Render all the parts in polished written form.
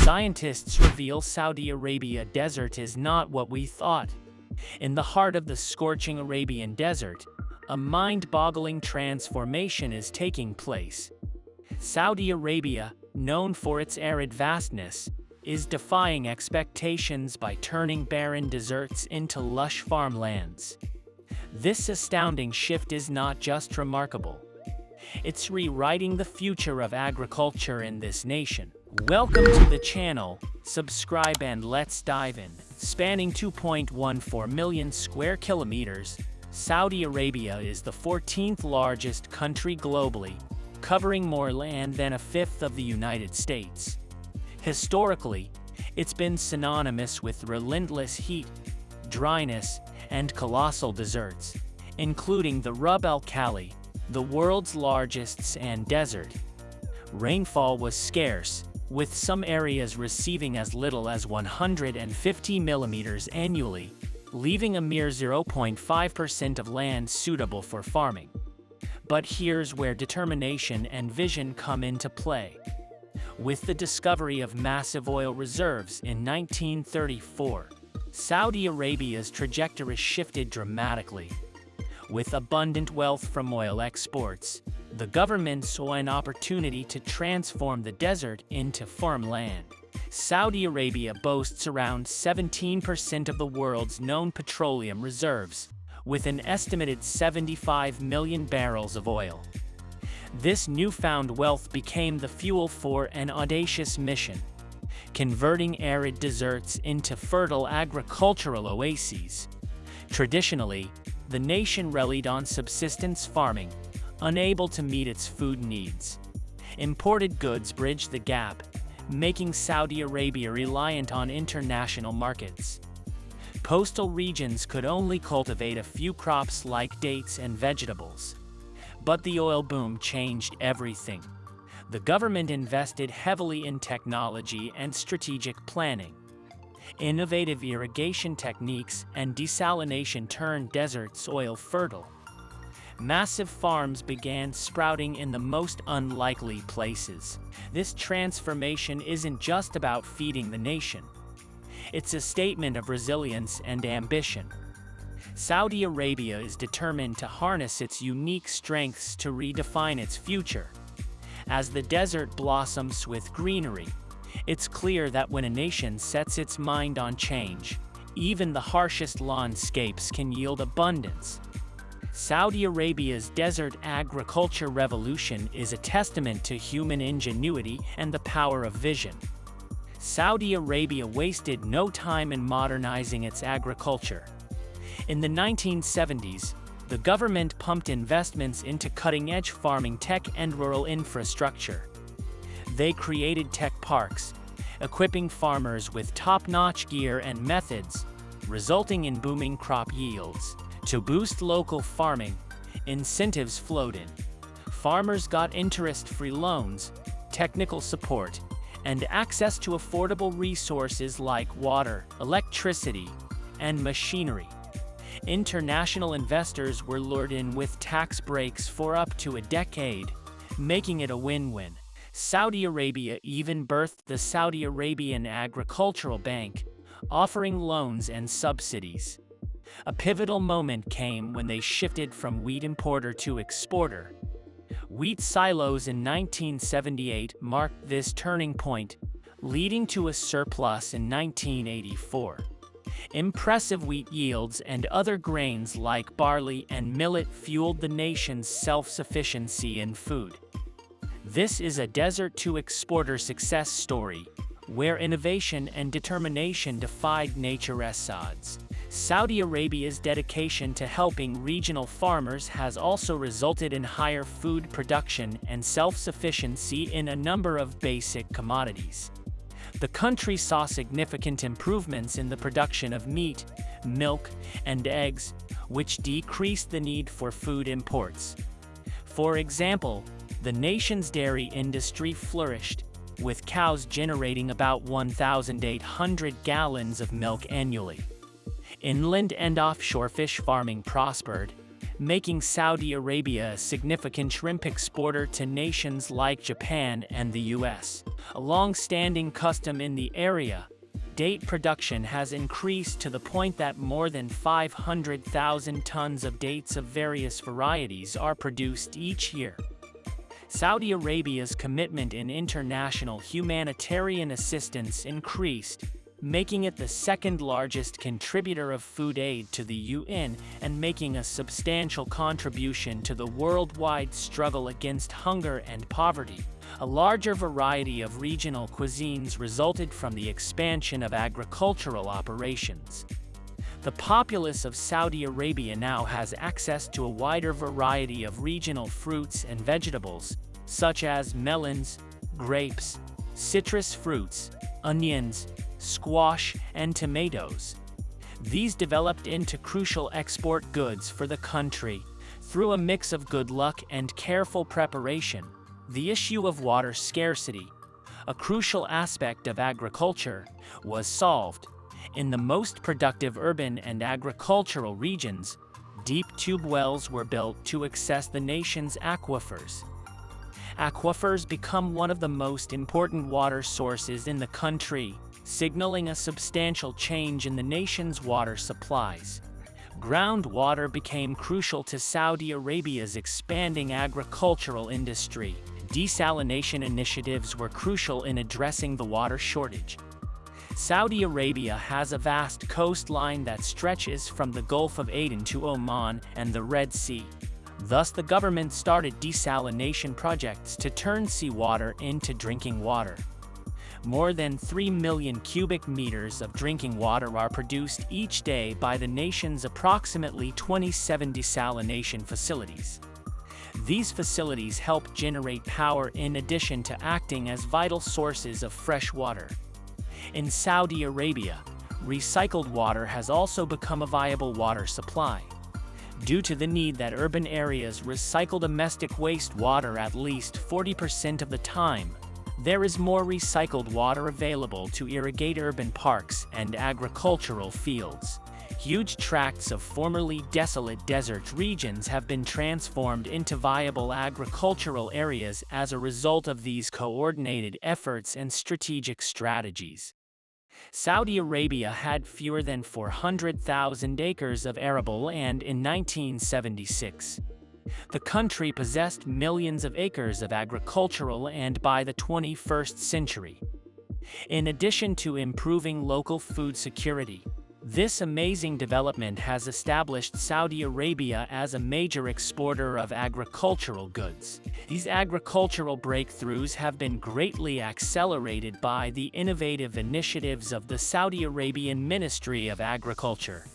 Scientists reveal Saudi Arabia desert is not what we thought. In the heart of the scorching Arabian desert, a mind-boggling transformation is taking place. Saudi Arabia, known for its arid vastness, is defying expectations by turning barren deserts into lush farmlands. This astounding shift is not just remarkable. It's rewriting the future of agriculture in this nation. Welcome to the channel, subscribe and let's dive in. Spanning 2.14 million square kilometers, Saudi Arabia is the 14th largest country globally, covering more land than a fifth of the United States. Historically, it's been synonymous with relentless heat, dryness, and colossal deserts, including the Rub al Khali, the world's largest sand desert. Rainfall was scarce, with some areas receiving as little as 150 millimeters annually, leaving a mere 0.5% of land suitable for farming. But here's where determination and vision come into play. With the discovery of massive oil reserves in 1934, Saudi Arabia's trajectory shifted dramatically. With abundant wealth from oil exports, the government saw an opportunity to transform the desert into farmland. Saudi Arabia boasts around 17% of the world's known petroleum reserves, with an estimated 75 million barrels of oil. This newfound wealth became the fuel for an audacious mission, converting arid deserts into fertile agricultural oases. Traditionally, the nation relied on subsistence farming, unable to meet its food needs. Imported goods bridged the gap, making Saudi Arabia reliant on international markets. Coastal regions could only cultivate a few crops like dates and vegetables. But the oil boom changed everything. The government invested heavily in technology and strategic planning. Innovative irrigation techniques and desalination turned deserts oil fertile. Massive farms began sprouting in the most unlikely places. This transformation isn't just about feeding the nation. It's a statement of resilience and ambition. Saudi Arabia is determined to harness its unique strengths to redefine its future. As the desert blossoms with greenery, it's clear that when a nation sets its mind on change, even the harshest landscapes can yield abundance. Saudi Arabia's desert agriculture revolution is a testament to human ingenuity and the power of vision. Saudi Arabia wasted no time in modernizing its agriculture. In the 1970s, the government pumped investments into cutting-edge farming tech and rural infrastructure. They created tech parks, equipping farmers with top-notch gear and methods, resulting in booming crop yields. To boost local farming, incentives flowed in. Farmers got interest-free loans, technical support, and access to affordable resources like water, electricity, and machinery. International investors were lured in with tax breaks for up to a decade, making it a win-win. Saudi Arabia even birthed the Saudi Arabian Agricultural Bank, offering loans and subsidies. A pivotal moment came when they shifted from wheat importer to exporter. Wheat silos in 1978 marked this turning point, leading to a surplus in 1984. Impressive wheat yields and other grains like barley and millet fueled the nation's self-sufficiency in food. This is a desert-to-exporter success story, where innovation and determination defied nature's odds. Saudi Arabia's dedication to helping regional farmers has also resulted in higher food production and self-sufficiency in a number of basic commodities. The country saw significant improvements in the production of meat, milk, and eggs, which decreased the need for food imports. For example, the nation's dairy industry flourished, with cows generating about 1,800 gallons of milk annually. Inland and offshore fish farming prospered, making Saudi Arabia a significant shrimp exporter to nations like Japan and the US. A long-standing custom in the area, date production has increased to the point that more than 500,000 tons of dates of various varieties are produced each year. Saudi Arabia's commitment in international humanitarian assistance increased, making it the second-largest contributor of food aid to the UN and making a substantial contribution to the worldwide struggle against hunger and poverty. A larger variety of regional cuisines resulted from the expansion of agricultural operations. The populace of Saudi Arabia now has access to a wider variety of regional fruits and vegetables, such as melons, grapes, citrus fruits, onions, squash, and tomatoes. These developed into crucial export goods for the country through a mix of good luck and careful preparation. The issue of water scarcity, a crucial aspect of agriculture, was solved. In the most productive urban and agricultural regions, deep tube wells were built to access the nation's aquifers. Aquifers become one of the most important water sources in the country, signaling a substantial change in the nation's water supplies. Groundwater became crucial to Saudi Arabia's expanding agricultural industry. Desalination initiatives were crucial in addressing the water shortage. Saudi Arabia has a vast coastline that stretches from the Gulf of Aden to Oman and the Red Sea. Thus, the government started desalination projects to turn seawater into drinking water. More than 3 million cubic meters of drinking water are produced each day by the nation's approximately 27 desalination facilities. These facilities help generate power in addition to acting as vital sources of fresh water. In Saudi Arabia, recycled water has also become a viable water supply. Due to the need that urban areas recycle domestic wastewater at least 40% of the time, there is more recycled water available to irrigate urban parks and agricultural fields. Huge tracts of formerly desolate desert regions have been transformed into viable agricultural areas as a result of these coordinated efforts and strategic strategies. Saudi Arabia had fewer than 400,000 acres of arable land in 1976. The country possessed millions of acres of agricultural land by the 21st century. In addition to improving local food security, this amazing development has established Saudi Arabia as a major exporter of agricultural goods. These agricultural breakthroughs have been greatly accelerated by the innovative initiatives of the Saudi Arabian Ministry of Agriculture.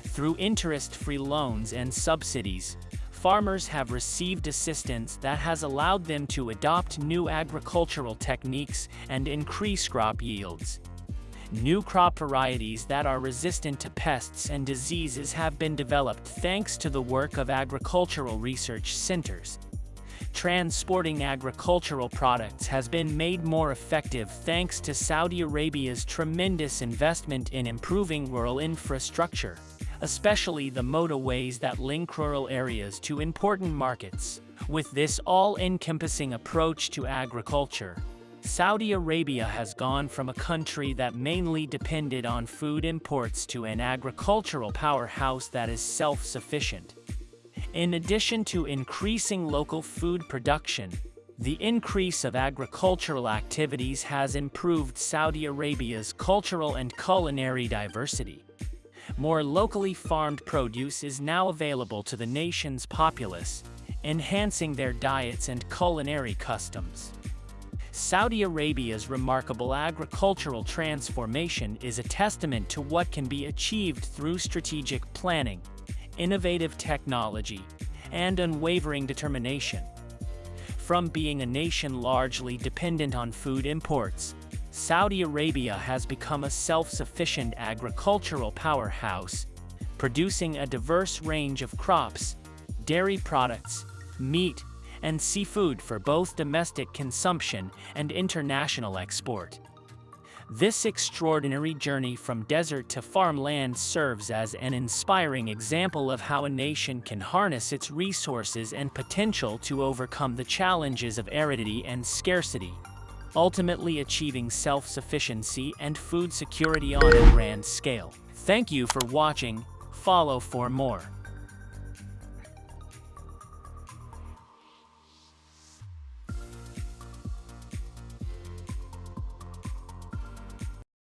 Through interest-free loans and subsidies, farmers have received assistance that has allowed them to adopt new agricultural techniques and increase crop yields. New crop varieties that are resistant to pests and diseases have been developed thanks to the work of agricultural research centers. Transporting agricultural products has been made more effective thanks to Saudi Arabia's tremendous investment in improving rural infrastructure, especially the motorways that link rural areas to important markets. With this all-encompassing approach to agriculture, Saudi Arabia has gone from a country that mainly depended on food imports to an agricultural powerhouse that is self-sufficient. In addition to increasing local food production, the increase of agricultural activities has improved Saudi Arabia's cultural and culinary diversity. More locally farmed produce is now available to the nation's populace, enhancing their diets and culinary customs. Saudi Arabia's remarkable agricultural transformation is a testament to what can be achieved through strategic planning, innovative technology, and unwavering determination. From being a nation largely dependent on food imports, Saudi Arabia has become a self-sufficient agricultural powerhouse, producing a diverse range of crops, dairy products, meat, and seafood for both domestic consumption and international export. This extraordinary journey from desert to farmland serves as an inspiring example of how a nation can harness its resources and potential to overcome the challenges of aridity and scarcity, ultimately achieving self-sufficiency and food security on a grand scale. Thank you for watching. Follow for more.